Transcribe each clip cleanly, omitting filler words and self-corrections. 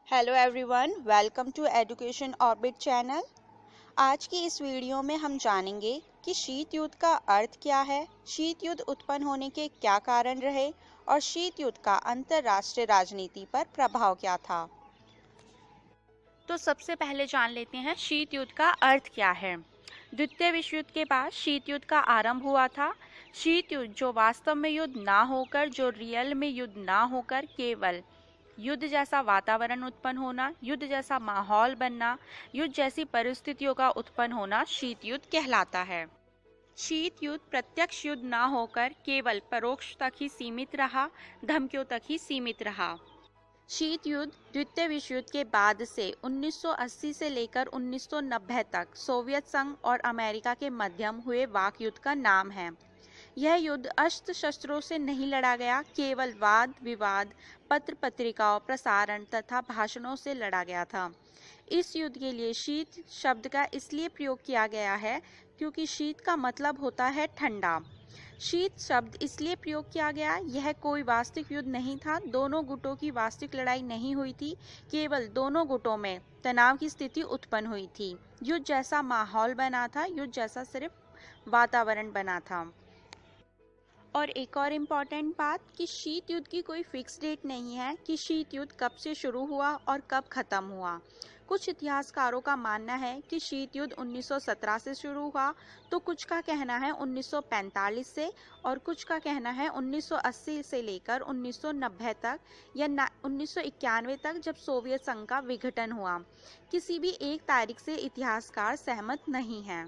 Hello everyone, welcome to education orbit channel. आज की इस वीडियो में हम जानेंगे कि शीत युद्ध का अर्थ क्या है, शीत युद्ध उत्पन्न होने के क्या कारण रहे और शीत युद्ध का अंतर्राष्ट्रीय राजनीति पर प्रभाव क्या था। तो सबसे पहले जान लेते हैं शीत युद्ध का अर्थ क्या है। द्वितीय विश्व युद्ध के बाद शीत युद्ध का आरंभ हुआ था। शीत युद्ध जो वास्तव में युद्ध ना होकर, जो रियल में युद्ध ना होकर केवल युद्ध जैसा वातावरण उत्पन्न होना, युद्ध जैसा माहौल बनना, युद्ध जैसी परिस्थितियों का उत्पन्न होना शीत युद्ध कहलाता है। शीत युद्ध प्रत्यक्ष युद्ध ना होकर केवल परोक्ष तक ही सीमित रहा, धमकियों तक ही सीमित रहा। शीत युद्ध द्वितीय विश्व युद्ध के बाद से 1980 से लेकर 1990 तक सोवियत संघ और अमेरिका के मध्यम हुए वाक युद्ध का नाम है। यह युद्ध अस्त्र शस्त्रों से नहीं लड़ा गया, केवल वाद विवाद, पत्र पत्रिकाओं, प्रसारण तथा भाषणों से लड़ा गया था। इस युद्ध के लिए शीत शब्द का इसलिए प्रयोग किया गया है क्योंकि शीत का मतलब होता है ठंडा। शीत शब्द इसलिए प्रयोग किया गया, यह कोई वास्तविक युद्ध नहीं था, दोनों गुटों की वास्तविक लड़ाई नहीं हुई थी, केवल दोनों गुटों में तनाव की स्थिति उत्पन्न हुई थी। युद्ध जैसा माहौल बना था, युद्ध जैसा सिर्फ वातावरण बना था। और एक और इम्पॉर्टेंट बात कि शीत युद्ध की कोई फिक्स डेट नहीं है कि शीत युद्ध कब से शुरू हुआ और कब खत्म हुआ। कुछ इतिहासकारों का मानना है कि शीत युद्ध 1917 से शुरू हुआ, तो कुछ का कहना है 1945 से और कुछ का कहना है 1980 से लेकर 1990 तक या 1991 तक, जब सोवियत संघ का विघटन हुआ। किसी भी एक तारीख से इतिहासकार सहमत नहीं हैं।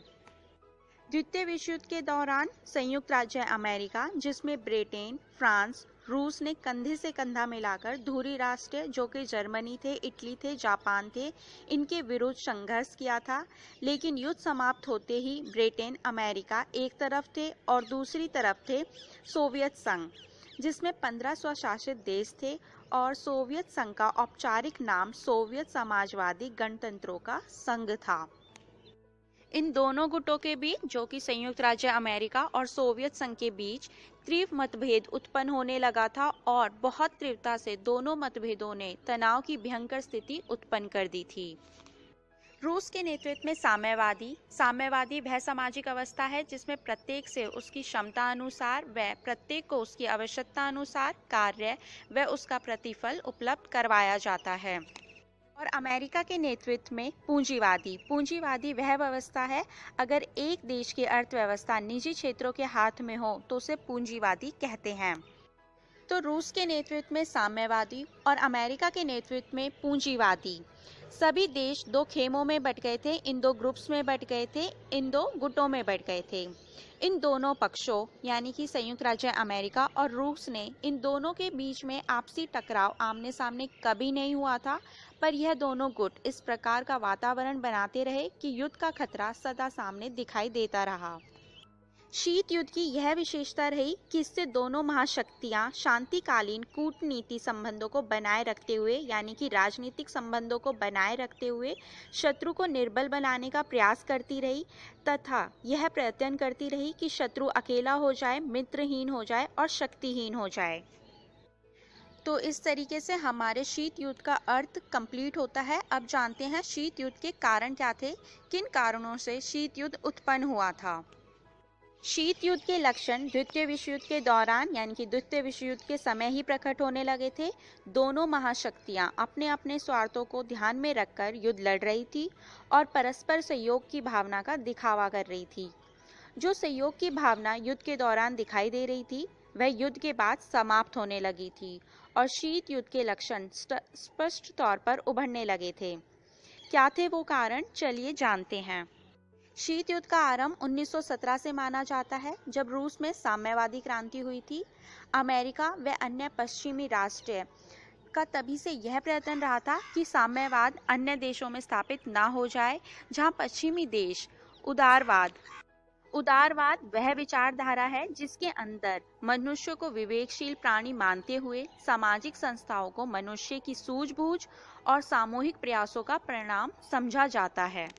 द्वितीय विश्व युद्ध के दौरान संयुक्त राज्य अमेरिका, जिसमें ब्रिटेन, फ्रांस, रूस ने कंधे से कंधा मिलाकर धुरी राष्ट्र जो कि जर्मनी थे, इटली थे, जापान थे, इनके विरुद्ध संघर्ष किया था। लेकिन युद्ध समाप्त होते ही ब्रिटेन, अमेरिका एक तरफ थे और दूसरी तरफ थे सोवियत संघ, जिसमें 15 स्वशासित देश थे और सोवियत संघ का औपचारिक नाम सोवियत समाजवादी गणतंत्रों का संघ था। इन दोनों गुटों के बीच, जो कि संयुक्त राज्य अमेरिका और सोवियत संघ के बीच, तीव्र मतभेद उत्पन्न होने लगा था और बहुत तीव्रता से दोनों मतभेदों ने तनाव की भयंकर स्थिति उत्पन्न कर दी थी। रूस के नेतृत्व में साम्यवादी वह सामाजिक अवस्था है जिसमें प्रत्येक से उसकी क्षमता अनुसार व प्रत्येक को उसकी आवश्यकता अनुसार कार्य व उसका प्रतिफल उपलब्ध करवाया जाता है। और अमेरिका के नेतृत्व में पूंजीवादी वह व्यवस्था है, अगर एक देश की अर्थव्यवस्था निजी क्षेत्रों के हाथ में हो तो उसे पूंजीवादी कहते हैं। तो रूस के नेतृत्व में साम्यवादी और अमेरिका के नेतृत्व में पूंजीवादी। सभी देश दो खेमों में बट गए थे, इन दो ग्रुप्स में बट गए थे, इन दो गुटों में बट गए थे। इन दोनों पक्षों यानी कि संयुक्त राज्य अमेरिका और रूस ने, इन दोनों के बीच में आपसी टकराव आमने सामने कभी नहीं हुआ था, पर यह दोनों गुट इस प्रकार का वातावरण बनाते रहे कि युद्ध का खतरा सदा सामने दिखाई देता रहा। शीत युद्ध की यह विशेषता रही कि इससे दोनों महाशक्तियां शांतिकालीन कूटनीति संबंधों को बनाए रखते हुए, यानी कि राजनीतिक संबंधों को बनाए रखते हुए शत्रु को निर्बल बनाने का प्रयास करती रही तथा यह प्रयत्न करती रही कि शत्रु अकेला हो जाए, मित्रहीन हो जाए और शक्तिहीन हो जाए। तो इस तरीके से हमारे शीत युद्ध का अर्थ कंप्लीट होता है। अब जानते हैं शीत युद्ध के कारण क्या थे, किन कारणों से शीत युद्ध उत्पन्न हुआ था। शीत युद्ध के लक्षण द्वितीय विश्व युद्ध के दौरान यानी कि द्वितीय विश्व युद्ध के समय ही प्रकट होने लगे थे। दोनों महाशक्तियां अपने अपने स्वार्थों को ध्यान में रखकर युद्ध लड़ रही थी और परस्पर सहयोग की भावना का दिखावा कर रही थी। जो सहयोग की भावना युद्ध के दौरान दिखाई दे रही थी वह युद्ध के बाद समाप्त होने लगी थी और शीत युद्ध के लक्षण स्पष्ट तौर पर उभरने लगे थे। क्या थे वो कारण, चलिए जानते हैं। शीत युद्ध का आरंभ 1917 से माना जाता है, जब रूस में साम्यवादी क्रांति हुई थी। अमेरिका व अन्य पश्चिमी राष्ट्र का तभी से यह प्रयत्न रहा था कि साम्यवाद अन्य देशों में स्थापित ना हो जाए, जहां पश्चिमी देश उदारवाद वह विचारधारा है जिसके अंदर मनुष्य को विवेकशील प्राणी मानते हुए सामाजिक संस्थाओं को मनुष्य की सूझबूझ और सामूहिक प्रयासों का परिणाम समझा जाता है।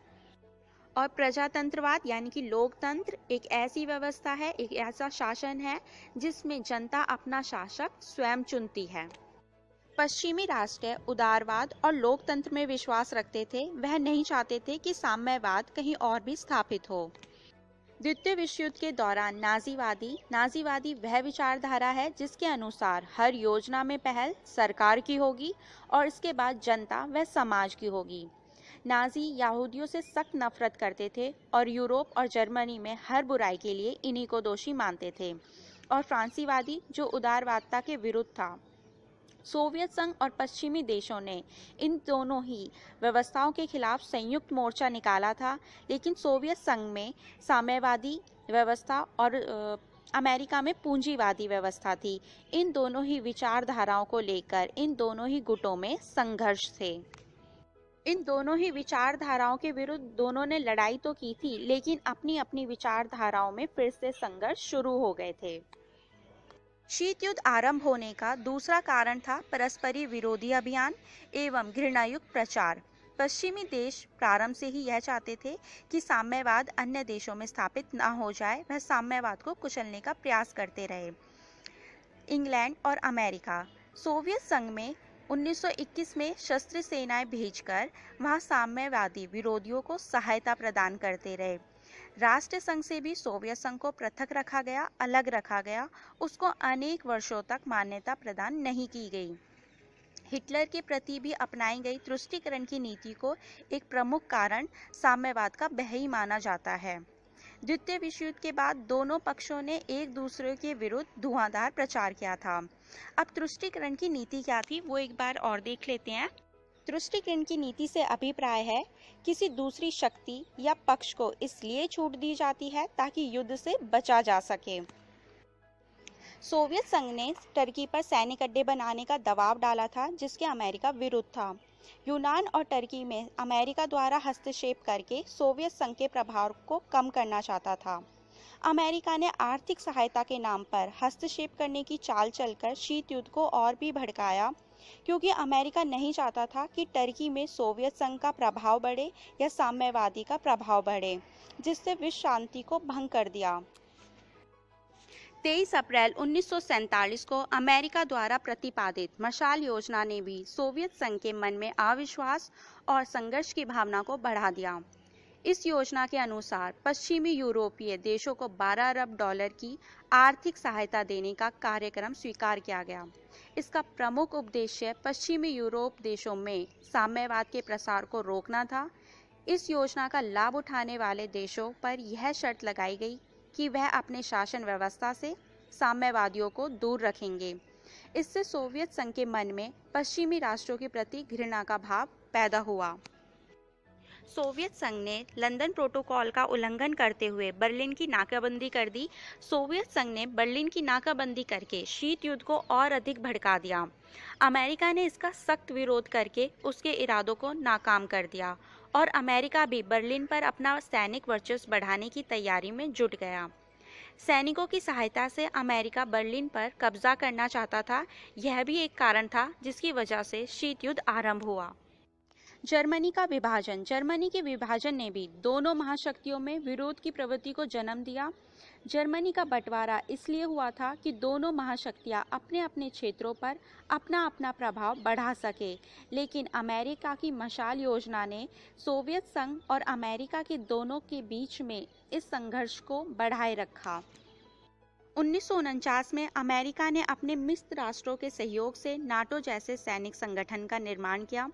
और प्रजातंत्रवाद यानी कि लोकतंत्र एक ऐसी व्यवस्था है, एक ऐसा शासन है जिसमें जनता अपना शासक स्वयं चुनती है। पश्चिमी राष्ट्र उदारवाद और लोकतंत्र में विश्वास रखते थे। वह नहीं चाहते थे कि साम्यवाद कहीं और भी स्थापित हो। द्वितीय विश्व युद्ध के दौरान नाजीवादी वह विचारधारा है जिसके अनुसार हर योजना में पहल सरकार की होगी और इसके बाद जनता व समाज की होगी। नाजी यहूदियों से सख्त नफरत करते थे और यूरोप और जर्मनी में हर बुराई के लिए इन्हीं को दोषी मानते थे। और फ्रांसीवादी जो उदारवादता के विरुद्ध था। सोवियत संघ और पश्चिमी देशों ने इन दोनों ही व्यवस्थाओं के खिलाफ संयुक्त मोर्चा निकाला था, लेकिन सोवियत संघ में साम्यवादी व्यवस्था और अमेरिका में पूंजीवादी व्यवस्था थी। इन दोनों ही विचारधाराओं को लेकर इन दोनों ही गुटों में संघर्ष थे। इन दोनों ही विचारधाराओं के विरुद्ध दोनों ने लड़ाई तो की थी, लेकिन अपनी अपनी विचारधाराओं में फिर से संघर्ष शुरू हो गए थे। शीत युद्ध आरंभ होने का दूसरा कारण था परस्परी विरोधी अभियान एवं घृणायुक्त प्रचार। पश्चिमी देश प्रारंभ से ही यह चाहते थे कि साम्यवाद अन्य देशों में स्थापित न हो जाए, वह साम्यवाद को कुचलने का प्रयास करते रहे। इंग्लैंड और अमेरिका सोवियत संघ में 1921 में शस्त्र सेनाएं भेजकर वहां साम्यवादी विरोधियों को सहायता प्रदान करते रहे। राष्ट्र संघ से भी सोवियत संघ को पृथक रखा गया, अलग रखा गया। उसको अनेक वर्षों तक मान्यता प्रदान नहीं की गई। हिटलर के प्रति भी अपनाई गई तुष्टीकरण की नीति को एक प्रमुख कारण साम्यवाद का बही माना जाता है। द्वितीय विश्व युद्ध के बाद दोनों पक्षों ने एक दूसरे के विरुद्ध धुआंधार प्रचार किया था। अब तुष्टीकरण की नीति क्या थी वो एक बार और देख लेते हैं। तुष्टीकरण की नीति से अभिप्राय है किसी दूसरी शक्ति या पक्ष को इसलिए छूट दी जाती है ताकि युद्ध से बचा जा सके। सोवियत संघ ने टर्की पर सैनिक अड्डे बनाने का दबाव डाला था, जिसके अमेरिका विरुद्ध था। यूनान और टर्की में अमेरिका द्वारा हस्तक्षेप करके सोवियत संघ के प्रभाव को कम करना चाहता था। अमेरिका ने आर्थिक सहायता के नाम पर हस्तक्षेप करने की चाल चलकर शीत युद्ध को और भी भड़काया, क्योंकि अमेरिका नहीं चाहता था कि टर्की में सोवियत संघ का प्रभाव बढ़े या साम्यवादी का प्रभाव बढ़े, जिससे विश्व शांति को भंग कर दिया। 23 अप्रैल 1947 को अमेरिका द्वारा प्रतिपादित मशाल योजना ने भी सोवियत संघ के मन में अविश्वास और संघर्ष की भावना को बढ़ा दिया। इस योजना के अनुसार पश्चिमी यूरोपीय देशों को 12 अरब डॉलर की आर्थिक सहायता देने का कार्यक्रम स्वीकार किया गया। इसका प्रमुख उद्देश्य पश्चिमी यूरोप देशों में साम्यवाद के प्रसार को रोकना था। इस योजना का लाभ उठाने वाले देशों पर यह शर्त लगाई गई कि वह अपने शासन व्यवस्था से साम्यवादियों को दूर रखेंगे। इससे सोवियत संघ के मन में पश्चिमी राष्ट्रों के प्रति घृणा का भाव पैदा हुआ। सोवियत संघ ने लंदन प्रोटोकॉल का उल्लंघन करते हुए बर्लिन की नाकाबंदी कर दी। सोवियत संघ ने बर्लिन की नाकाबंदी करके शीत युद्ध को और अधिक भड़का दिया। अमेरिका ने इसका सख्त विरोध करके उसके इरादों को नाकाम कर दिया और अमेरिका भी बर्लिन पर अपना सैनिक वर्चस्व बढ़ाने की तैयारी में जुट गया। सैनिकों की सहायता से अमेरिका बर्लिन पर कब्जा करना चाहता था। यह भी एक कारण था जिसकी वजह से शीत युद्ध आरंभ हुआ। जर्मनी के विभाजन ने भी दोनों महाशक्तियों में विरोध की प्रवृत्ति को जन्म दिया। जर्मनी का बंटवारा इसलिए हुआ था कि दोनों महाशक्तियां अपने अपने क्षेत्रों पर अपना अपना प्रभाव बढ़ा सके, लेकिन अमेरिका की मशाल योजना ने सोवियत संघ और अमेरिका के दोनों के बीच में इस संघर्ष को बढ़ाए रखा। 1949 में अमेरिका ने अपने मित्र राष्ट्रों के सहयोग से नाटो जैसे सैनिक संगठन का निर्माण किया।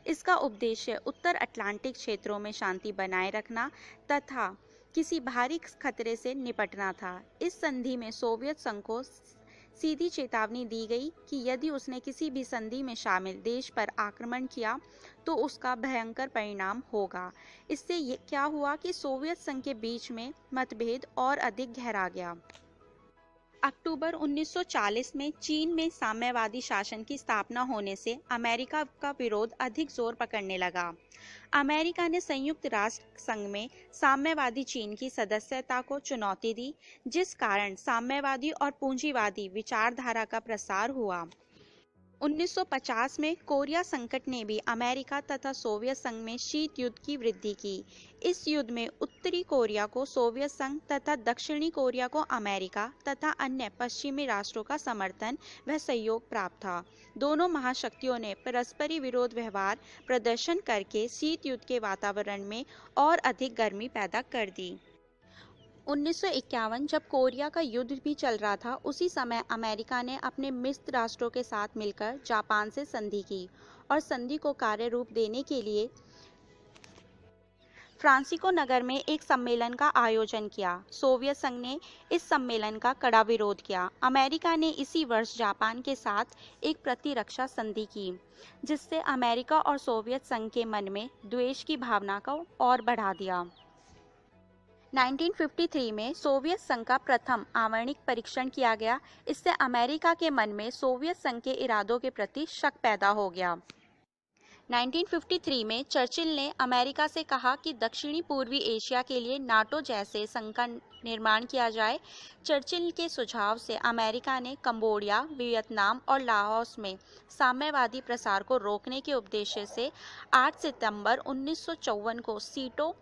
इसका उद्देश्य उत्तर अटलांटिक क्षेत्रों में शांति बनाए रखना तथा किसी बाहरी खतरे से निपटना था। इस संधि में सोवियत संघ को सीधी चेतावनी दी गई कि यदि उसने किसी भी संधि में शामिल देश पर आक्रमण किया तो उसका भयंकर परिणाम होगा। इससे ये क्या हुआ कि सोवियत संघ के बीच में मतभेद और अधिक गहरा गया। अक्टूबर 1940 में चीन में साम्यवादी शासन की स्थापना होने से अमेरिका का विरोध अधिक जोर पकड़ने लगा। अमेरिका ने संयुक्त राष्ट्र संघ में साम्यवादी चीन की सदस्यता को चुनौती दी, जिस कारण साम्यवादी और पूंजीवादी विचारधारा का प्रसार हुआ। 1950 में कोरिया संकट ने भी अमेरिका तथा सोवियत संघ में शीत युद्ध की वृद्धि की। इस युद्ध में उत्तरी कोरिया को सोवियत संघ तथा दक्षिणी कोरिया को अमेरिका तथा अन्य पश्चिमी राष्ट्रों का समर्थन व सहयोग प्राप्त था। दोनों महाशक्तियों ने परस्परी विरोध व्यवहार प्रदर्शन करके शीत युद्ध के वातावरण में और अधिक गर्मी पैदा कर दी। 1951 जब कोरिया का युद्ध भी चल रहा था, उसी समय अमेरिका ने अपने मित्र राष्ट्रों के साथ मिलकर जापान से संधि की और संधि को कार्य रूप देने के लिए फ्रांसिस्को नगर में एक सम्मेलन का आयोजन किया। सोवियत संघ ने इस सम्मेलन का कड़ा विरोध किया। अमेरिका ने इसी वर्ष जापान के साथ एक प्रतिरक्षा संधि की, जिससे अमेरिका और सोवियत संघ के मन में द्वेष की भावना को और बढ़ा दिया। 1953 में सोवियत संघ का प्रथम आणविक परीक्षण किया गया। इससे अमेरिका के मन में सोवियत संघ के इरादों के प्रति शक पैदा हो गया। 1953 में चर्चिल ने अमेरिका से कहा कि दक्षिणी पूर्वी एशिया के लिए नाटो जैसे संघ का निर्माण किया जाए। चर्चिल के सुझाव से अमेरिका ने कंबोडिया, वियतनाम और लाओस में साम्यवादी प्रसार को रोकने के उद्देश्य से 8 सितंबर 1954 को सीटो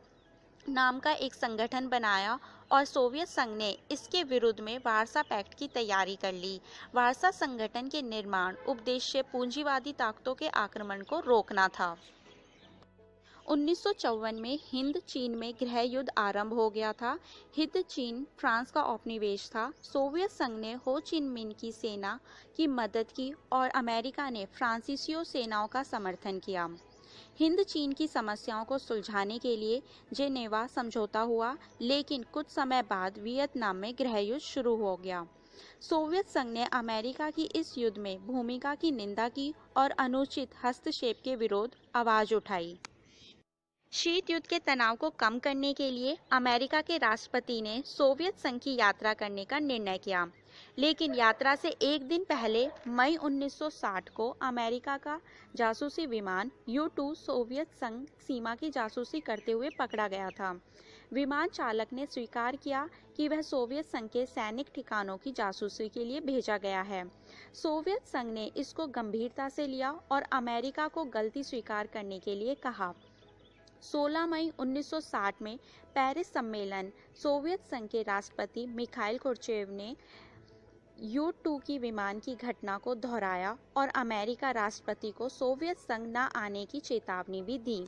नाम का एक संगठन बनाया और सोवियत संघ ने इसके विरुद्ध में वार्सा पैक्ट की तैयारी कर ली। वार्सा संगठन के निर्माण उद्देश्य पूंजीवादी ताकतों के आक्रमण को रोकना था। 1954 में हिंद चीन में गृह युद्ध आरंभ हो गया था। हिंद चीन फ्रांस का औपनिवेश था। सोवियत संघ ने हो चिन मिन की सेना की मदद की और अमेरिका ने फ्रांसीसी सेनाओं का समर्थन किया। हिंद चीन की समस्याओं को सुलझाने के लिए जेनेवा समझौता हुआ, लेकिन कुछ समय बाद वियतनाम में गृह युद्ध शुरू हो गया। सोवियत संघ ने अमेरिका की इस युद्ध में भूमिका की निंदा की और अनुचित हस्तक्षेप के विरोध आवाज उठाई। शीत युद्ध के तनाव को कम करने के लिए अमेरिका के राष्ट्रपति ने सोवियत संघ की यात्रा करने का निर्णय किया, लेकिन यात्रा से एक दिन पहले मई 1960 को अमेरिका का जासूसी विमान U-2 सोवियत संघ सीमा की जासूसी करते हुए पकड़ा गया था। विमान चालक ने स्वीकार किया कि वह सोवियत संघ के सैनिक ठिकानों की जासूसी के लिए भेजा गया है। सोवियत संघ ने इसको गंभीरता से लिया और अमेरिका को गलती स्वीकार करने के लिए कहा। 16 मई 1960 में पेरिस सम्मेलन सोवियत संघ के राष्ट्रपति मिखाइल खुर्चेव ने U-2 की विमान की घटना को दोहराया और अमेरिका राष्ट्रपति को सोवियत संघ न आने की चेतावनी भी दी।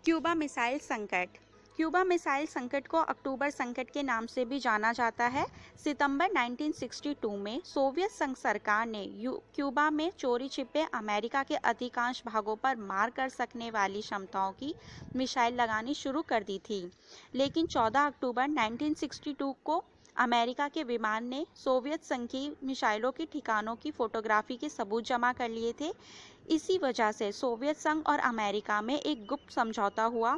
क्यूबा मिसाइल संकट। क्यूबा मिसाइल संकट को अक्टूबर संकट के नाम से भी जाना जाता है। सितंबर 1962 में सोवियत संघ सरकार ने क्यूबा में चोरी छिपे अमेरिका के अधिकांश भागों पर मार कर सकने वाली क्षमताओं की मिसाइल लगानी शुरू कर दी थी, लेकिन 14 अक्टूबर 1962 को अमेरिका के विमान ने सोवियत संघ की मिसाइलों के ठिकानों की फोटोग्राफी के सबूत जमा कर लिए थे। इसी वजह से सोवियत संघ और अमेरिका में एक गुप्त समझौता हुआ।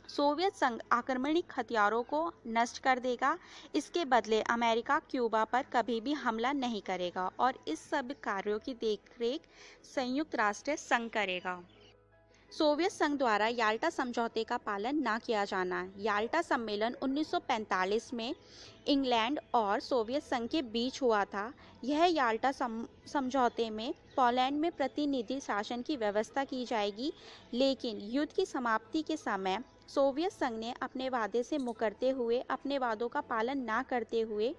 सोवियत संघ आक्रमणिक हथियारों को नष्ट कर देगा, इसके बदले अमेरिका क्यूबा पर कभी भी हमला नहीं करेगा और इस सब कार्यों की देखरेख संयुक्त राष्ट्र संघ करेगा। सोवियत संघ द्वारा याल्टा समझौते का पालन न किया जाना। याल्टा सम्मेलन 1945 में इंग्लैंड और सोवियत संघ के बीच हुआ था। यह याल्टा समझौते में पोलैंड में प्रतिनिधि शासन की व्यवस्था की जाएगी, लेकिन युद्ध की समाप्ति के समय सोवियत संघ ने अपने वादे से मुकरते हुए अपने वादों का पालन न करते हुए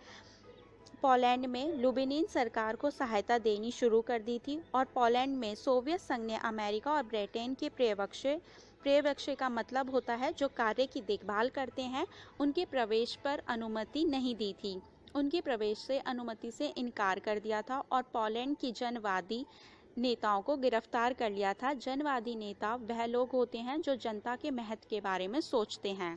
पोलैंड में लुबिनिन सरकार को सहायता देनी शुरू कर दी थी और पोलैंड में सोवियत संघ ने अमेरिका और ब्रिटेन के पर्यवेक्षक का मतलब होता है जो कार्य की देखभाल करते हैं, उनके प्रवेश पर अनुमति नहीं दी थी। उनके प्रवेश से अनुमति से इनकार कर दिया था और पोलैंड की जनवादी नेताओं को गिरफ्तार कर लिया था। जनवादी नेता वह लोग होते हैं जो जनता के महत्व के बारे में सोचते हैं।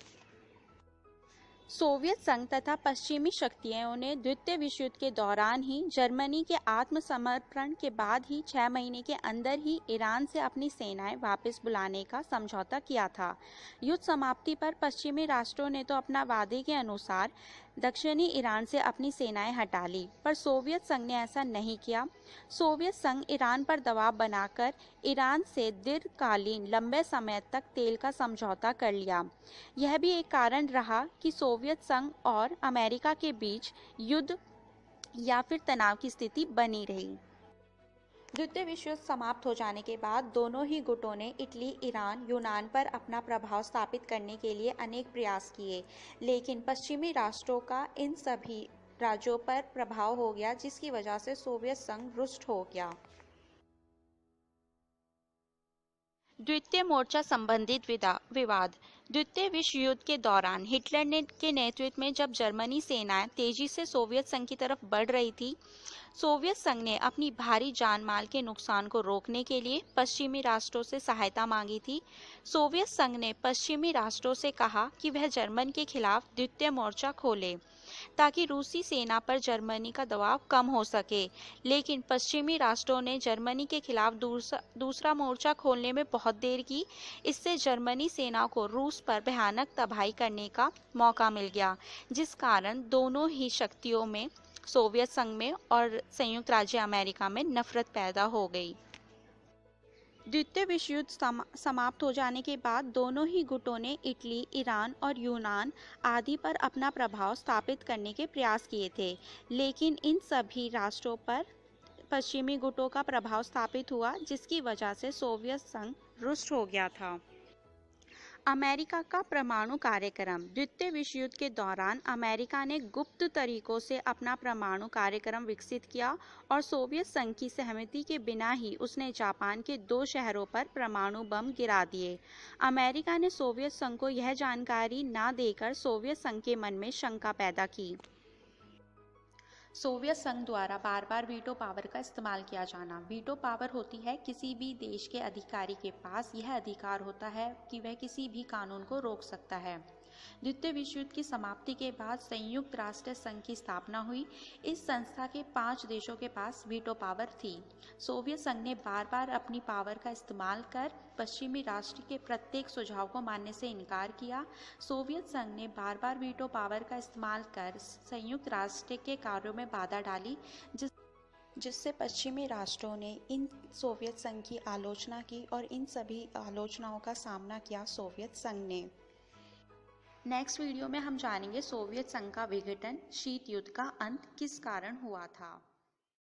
सोवियत संघ तथा पश्चिमी शक्तियों ने द्वितीय विश्व युद्ध के दौरान ही जर्मनी के आत्मसमर्पण के बाद ही 6 महीने के अंदर ही ईरान से अपनी सेनाएं वापस बुलाने का समझौता किया था। युद्ध समाप्ति पर पश्चिमी राष्ट्रों ने तो अपना वादे के अनुसार दक्षिणी ईरान से अपनी सेनाएं हटा ली, पर सोवियत संघ ने ऐसा नहीं किया। सोवियत संघ ईरान पर दबाव बनाकर ईरान से दीर्घकालीन लंबे समय तक तेल का समझौता कर लिया। यह भी एक कारण रहा कि सोवियत संघ और अमेरिका के बीच युद्ध या फिर तनाव की स्थिति बनी रही। द्वितीय विश्व युद्ध समाप्त हो जाने के बाद दोनों ही गुटों ने इटली, ईरान, यूनान पर अपना प्रभाव स्थापित करने के लिए अनेक प्रयास किए, लेकिन पश्चिमी राष्ट्रों का इन सभी राज्यों पर प्रभाव हो गया, जिसकी वजह से सोवियत संघ रुष्ट हो गया। द्वितीय मोर्चा संबंधित विवाद। द्वितीय विश्व युद्ध के दौरान हिटलर के नेतृत्व में जब जर्मनी सेनाएं तेजी से सोवियत संघ की तरफ बढ़ रही थी, सोवियत संघ ने अपनी भारी जान माल के नुकसान को रोकने के लिए पश्चिमी राष्ट्रों से सहायता मांगी थी। सोवियत संघ ने पश्चिमी राष्ट्रों से कहा कि वह जर्मन के खिलाफ द्वितीय मोर्चा खोले ताकि रूसी सेना पर जर्मनी का दबाव कम हो सके, लेकिन पश्चिमी राष्ट्रों ने जर्मनी के खिलाफ दूसरा मोर्चा खोलने में बहुत देर की। इससे जर्मनी सेना को रूस पर भयानक तबाही करने का मौका मिल गया, जिस कारण दोनों ही शक्तियों में, सोवियत संघ में और संयुक्त राज्य अमेरिका में नफरत पैदा हो गई। द्वितीय विश्व युद्ध समाप्त हो जाने के बाद दोनों ही गुटों ने इटली, ईरान और यूनान आदि पर अपना प्रभाव स्थापित करने के प्रयास किए थे, लेकिन इन सभी राष्ट्रों पर पश्चिमी गुटों का प्रभाव स्थापित हुआ, जिसकी वजह से सोवियत संघ रुष्ट हो गया था। अमेरिका का परमाणु कार्यक्रम। द्वितीय विश्व युद्ध के दौरान अमेरिका ने गुप्त तरीकों से अपना परमाणु कार्यक्रम विकसित किया और सोवियत संघ की सहमति के बिना ही उसने जापान के 2 शहरों पर परमाणु बम गिरा दिए। अमेरिका ने सोवियत संघ को यह जानकारी न देकर सोवियत संघ के मन में शंका पैदा की। सोवियत संघ द्वारा बार बार वीटो पावर का इस्तेमाल किया जाना। वीटो पावर होती है किसी भी देश के अधिकारी के पास यह अधिकार होता है कि वह किसी भी कानून को रोक सकता है। द्वितीय विश्व युद्ध की समाप्ति के बाद संयुक्त राष्ट्र संघ की स्थापना हुई। इस संस्था के 5 देशों के पास वीटो पावर थी। सोवियत संघ ने बार बार अपनी पावर का इस्तेमाल कर पश्चिमी राष्ट्र के प्रत्येक सुझाव को मानने से इनकार किया। सोवियत संघ ने बार बार वीटो पावर का इस्तेमाल कर संयुक्त राष्ट्र के कार्यों में बाधा डाली, जिससे पश्चिमी राष्ट्रों ने इन सोवियत संघ की आलोचना की और इन सभी आलोचनाओं का सामना किया सोवियत संघ ने। नेक्स्ट वीडियो में हम जानेंगे सोवियत संघ का विघटन, शीत युद्ध का अंत किस कारण हुआ था।